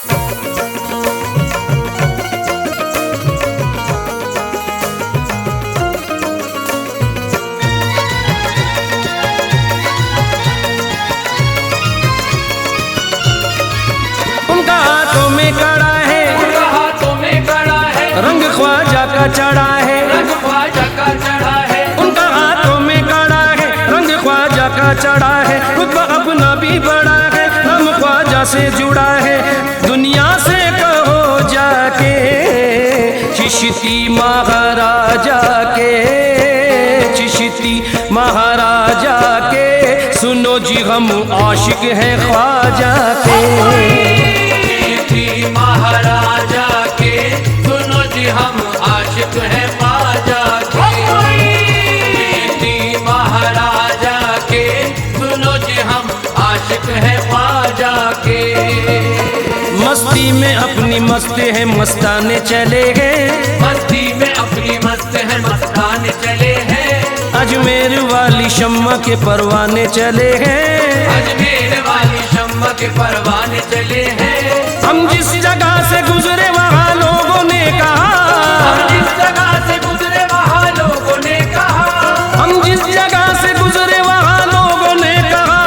रंग ख्वाजा का चढ़ा है, रंग ख्वाजा का चढ़ा है, उनका हाथों में कड़ा है, रंग ख्वाजा का चढ़ा है। रुतबा अपना भी बड़ा है, हम ख्वाजा से जुड़ा है। दुनिया से कहो जाके चिश्ती महाराजा के, चिश्ती महाराजा के, सुनो जी हम आशिक हैं ख्वाजा के। चिश्ती महाराजा के, सुनो जी हम आशिक हैं ख्वाजा के। चिश्ती महाराजा के, सुनो जी हम आशिक हैं ख्वाजा के। मस्ती में अपनी मस्त है मस्ताने चले गए, मस्ती में अपनी मस्त है मस्ताने चले हैं। अजमेर वाली शम्मा के परवाने चले हैं, अजमेर वाली शम्मा के परवाने चले हैं। हम जिस जगह से गुजरे वहाँ लोगों ने कहा, हम जिस जगह से गुजरे वहाँ लोगों ने कहा, हम जिस जगह से गुजरे वहाँ लोगों ने कहा,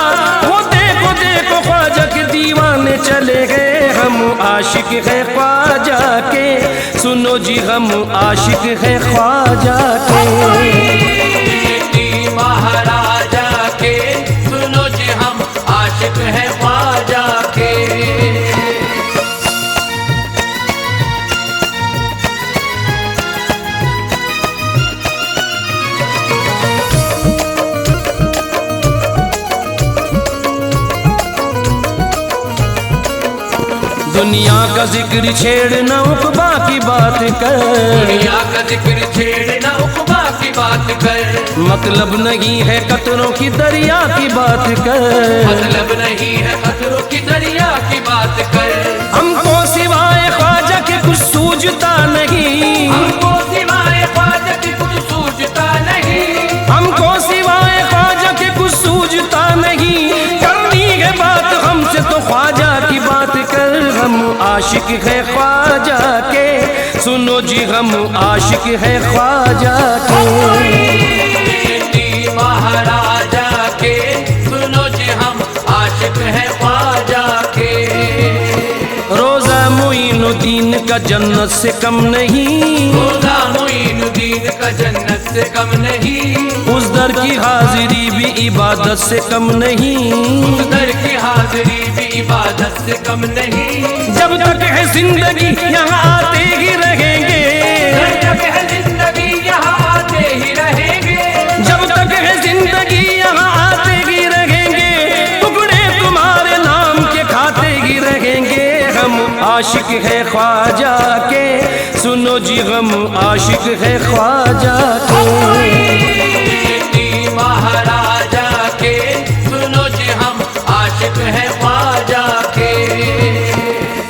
वो देखो देखो ख्वाजा के दीवाने चले गए। हम आशिक है ख्वाजा के, सुनो जी हम आशिक है ख्वाजा के। चिश्ती महाराजा के, सुनो जी हम आशिक हैं ख्वाजा के। दुनिया का जिक्र छेड़ना उक़बा की बात कर, दुनिया का जिक्र छेड़ना उक़बा की बात कर। मतलब नहीं है कतरों की दरिया की बात कर, मतलब नहीं है खतरों की दरिया की बात कर। हमको सिवाय ख्वाजा के कुछ सूझता नहीं, हमको सिवाय ख्वाजा के कुछ सूझता नहीं, हमको सिवाय ख्वाजा के कुछ सूझता नहीं। करनी है बात हमसे तो ख्वाजा की बात कर। हम आशिक है ख्वाजा के, सुनो जी हम आशिक है ख्वाजा के। चिश्ती महाराजा के, सुनो जी हम आशिक हैं ख्वाजा के। रोजा मोइनुद्दीन का जन्नत से कम नहीं, रोजा मोइनुद्दीन का जन्नत से कम नहीं। उस दर की हाजिरी भी इबादत से कम नहीं, उस दर की हाजिरी भी इबादत से कम नहीं। जब तक है जिंदगी यहाँ आते ही रहेंगे, जब तक है जिंदगी यहाँ आते ही रहेंगे, जब तक है जिंदगी यहाँ आते ही रहेंगे। टुकड़े तुम्हारे नाम के खाते ही रहेंगे। हम आशिक है ख्वाजा के, सुनो जी हम आशिक है ख्वाजा के। चिश्ती महाराजा के, सुनो जी हम आशिक हैं ख्वाजा के।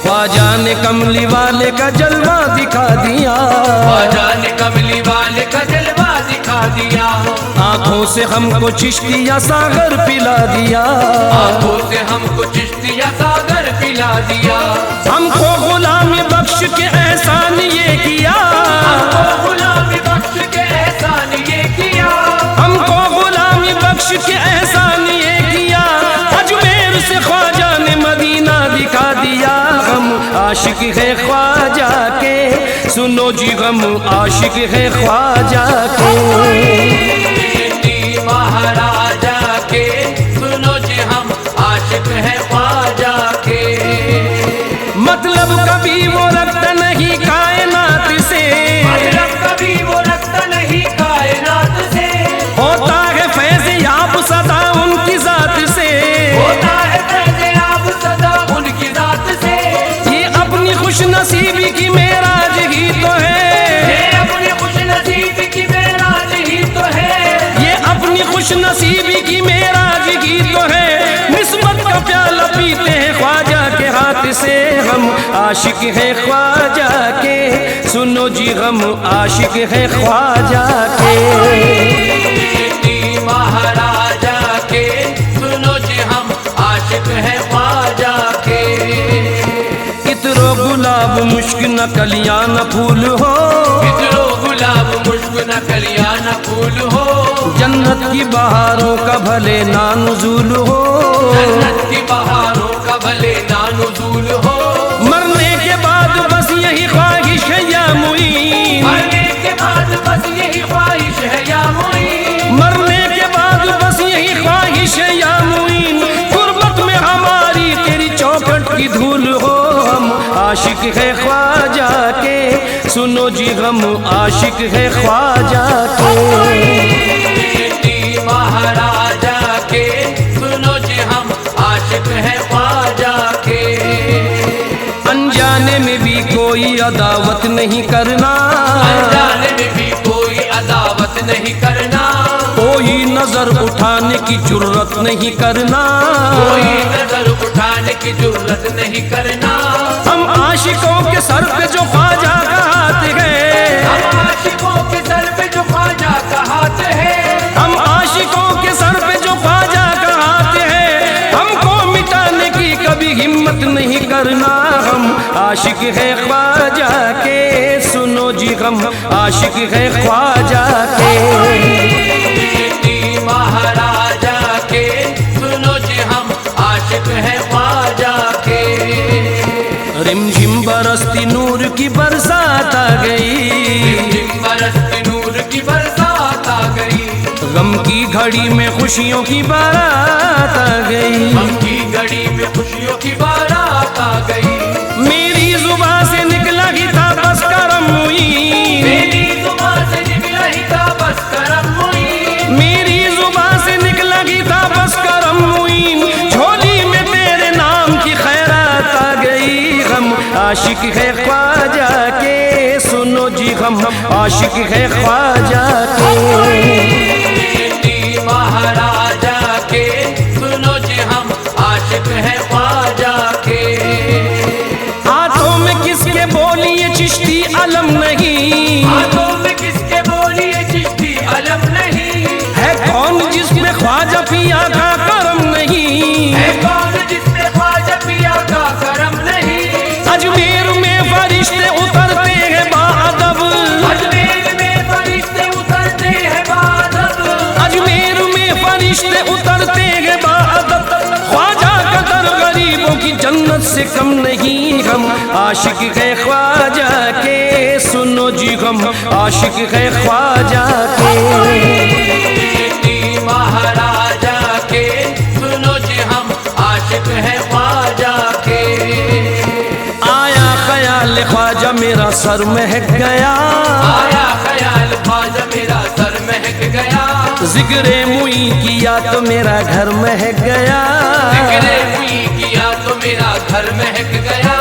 ख्वाजा ने कमली वाले का जलवा दिखा दिया, ख्वाजा ने कमली वाले का जलवा दिखा दिया। आंखों से हमको चिश्तिया सागर पिला दिया, आंखों से हमको चिश्तिया सागर पिला दिया। हमको गुलामी बख्श के एहसान ये किया, हमको गुलामी बख्श के एहसान ये किया, हमको गुलामी बख्श के एहसान ये किया। अजमेर से ख्वाजा ने मदीना दिखा दिया। हम आशिक है ख्वाजा के, सुनो जी हम आशिक है ख्वाजा के। चिश्ती महाराजा के, सुनो जी हम आशिक हैं ख्वाजा के। मतलब कभी वो रखता नहीं कायनात से, मतलब कभी वो रखता नहीं कायनात से। होता है फैज़ याब सदा उनकी जात से, होता है फैज़ याब सदा उनकी जात से। ये अपनी खुश नसीबी की मेराज ही तो है, ये अपनी खुश नसीबी की मेराज ही तो है, ये अपनी खुश नसीबी की मेराज ही तो है। निस्बत का प्याला पीते हैं ख्वाजा के हाथ से। हम आशिक है ख्वाजा के, सुनो जी हम आशिक है ख्वाजा के। चिश्ती महाराजा के, सुनो जी हम आशिक हैं ख्वाजा के। मुश्क न कलियां न फूल हो, बिखरो गुलाब मुश्क न कलियां न फूल हो, जन्नत की बहारों का भले ना नुज़ूल हो, जन्नत की बहारों का भले ना नुज़ूल हो। मरने के बाद बस यही ख्वाहिश है या मुईन, मरने के बाद बस यही ख्वाहिश है या मुईन, मरने के बाद बस यही ख्वाहिश है या मुईन, गुर्बत में हमारी तेरी चौखट की धूल हो। हम आशिक है ख्वाजा के, सुनो जी हम आशिक है ख्वाजा के। महाराजा के सुनो जी हम आशिक है ख्वाजा के। अनजाने में भी कोई अदावत नहीं करना, अनजाने में भी कोई अदावत नहीं करना, कोई नजर उठाने की जुर्रत नहीं करना, कोई नजर उठाने की जुर्रत नहीं करना। हम आशिकों के सर पे जो ख्वाजा का हाथ है, हम आशिकों के सर पे जो ख्वाजा का हाथ है, हम आशिकों के सर पे जो ख्वाजा का हाथ है, हमको मिटाने की कभी हिम्मत नहीं करना। हम आशिक है ख्वाजा के, सुनो जी हम आशिक है ख्वाजा के। महाराजा के सुनो जी हम आशिक है ख्वाजा के। रिमझिम बरसती नूर की बरसात आ गई, बरसती नूर की बरसात आ गई, गम की घड़ी में खुशियों की बारात आ गई, गम की घड़ी में खुशियों की बारात आ गई। मेरी जुबान से निकला ही था बस करम मुईन, मेरी जुबान से निकला ही था बस करम मुईन, मेरी जुबान से निकला ही था बस करम मुईन, झोली में तेरे नाम की खैरात आ गई। हम आशिक है ख्वाजा के, सुनो जी हम आशिक है ख्वाजा के। महाराजा के सुनो जी हम आशिक है ख्वाजा के। हाथों में किसके बोली ये चिश्ती अलम नहीं, हाथों में किसके बोली ये चिश्ती अलम नहीं, है कौन जिसमें ख्वाजा पिया का करम नहीं, है कौन जिसमें ख्वाजा पिया का करम नहीं। अजमेर में फरिश्ते उतरते हैं बाअदब, अजमेर में फरिश्ते उतरते हैं बाअदब, अजमेर में फरिश्ते उतरते हैं बाअदब, ख्वाजा का दर गरीबों की जन्नत से कम नहीं। हम आशिक है ख्वाजा के, सुनो जी हम आशिक है ख्वाजा के। महाराजा के सुनो जी हम आशिक है ख्वाजा के। आया ख्याल ख्वाजा मेरा सर महक गया, आया ख्याल ख्वाजा मेरा सर महक गया, जिक्रे मुई किया तो मेरा घर महक गया, जिक्रे हुई किया तो मेरा घर महक गया।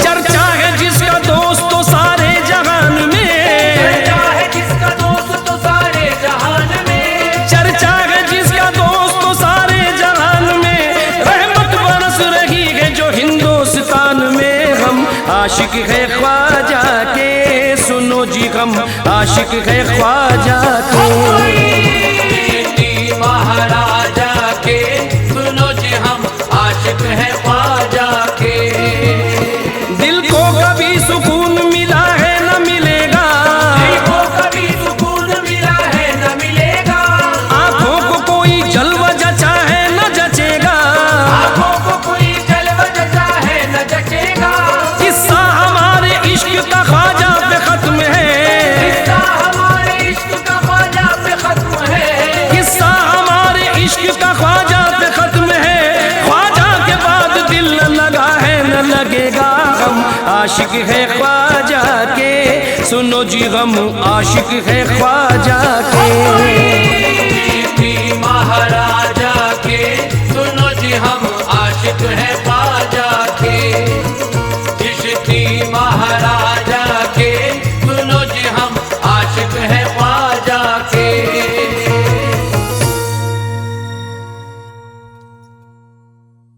चर्चा है जिसका दोस्त तो सारे जहान में, चर्चा है जिसका दोस्त तो सारे जहान में, चर्चा है जिसका दोस्त तो सारे जहान में, रहमत बरस रही है जो हिंदुस्तान में। हम आशिक है ख्वाजा के, सुनो जी हम आशिक है ख्वाजा के। महाराजा के सुनो जी हम आशिक है ख्वाजा के। दिल को कभी सुकून मिला है न मिलेगा, दिल को कभी सुकून मिला है न मिलेगा, आंखों को कोई जलवा जचा है न जचेगा, आंखों को कोई जलवा जचा है न जचेगा। किस्सा हमारे इश्क का ख्वाजा पे खत्म है, किस्सा हमारे इश्क का ख्वाजा पे खत्म है, किस्सा हमारे इश्क का ख्वाजा पे खत्म है, ख्वाजा के बाद दिल न लगा है न लगेगा। हम आशिक है ख्वाजा के, सुनो जी हम आशिक है ख्वाजा के।